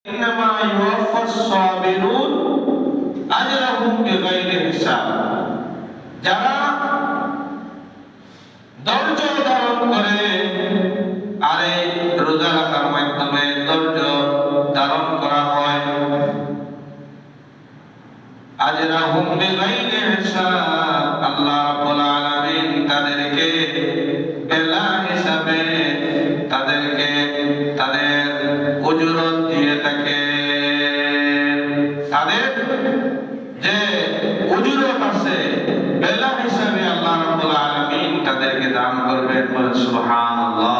ইন্নামা ইউওয়াফাস সাবিরুন আজরাহুম বিগাইরি হিসাব। যারা ধৈর্য ধারণ করে, আর এই রোজা রাখার মাধ্যমে ধৈর্য ধারণ করা হয়, আজরাহুম বিগাইরি হিসাব, আল্লাহ রাব্বুল আলামিন তাদেরকে বেলা হিসাবে তাদেরকে তাদের উজরত দিয়ে থাকে। তাদের যে উজরত আছে বেলা হিসাবে আল্লাহ রাব্বুল আলামিন তাদেরকে দান করবেন। বলেন সুবহানাল্লাহ।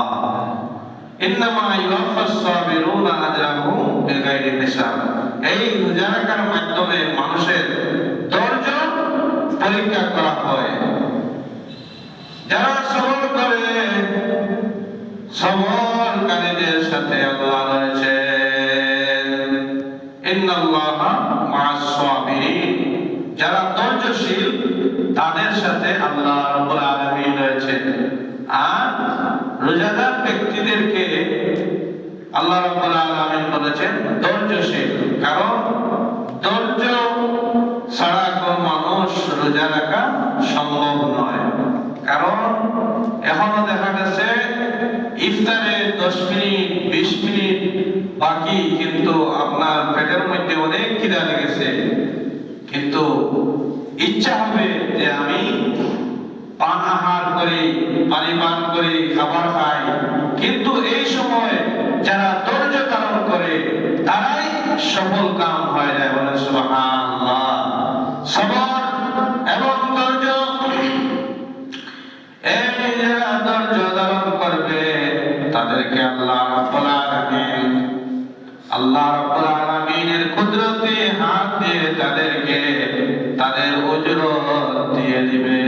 ইন্নামা ইউওয়াফাস সাবিরুনা আজরাহুম বিগাইরি হিসাব। এই রোজা রাখার মাধ্যমে মানুষের ধৈর্য পরীক্ষা করা হয়। যারা সবর করে, সবরকারীদের সাথে আল্লাহ রয়েছেন। ইন্নাল্লাহা মা'আস সাবিরিন। যারা ধৈর্যশীল তাদের সাথে আল্লাহ রাব্বুল আলামিন রয়েছেন। আর রোজাদার ব্যক্তিদেরকে আল্লাহ রাব্বুল আলামিন বলেছেন ধৈর্যশীল। কারণ ধৈর্য ছাড়া কোন মানুষ রোজা রাখা সম্ভব নয়। কারণ এখনো দেখা গেছে ইফতারে 10 মিনিট 20 মিনিট বাকি, কিন্তু আপনার পেটের মধ্যে অনেক খিদা লেগেছে, কিন্তু ইচ্ছা হবে যে আমি পান আহার করি, পানি পান করি, খাবার খাই। কিন্তু এই সময় যারা ধৈর্য ধারণ করে তারাই সফল কাম হয়ে যায়। বলেন সুবহানাল্লাহ। সবর এবং ধৈর্য, এই যারা ধৈর্য ধারণ করবে তাদেরকে আল্লাহ রাব্বুল আলামিনের কুদরতে হাত দিয়ে তাদেরকে তাদের উজরত দিয়ে দিবে।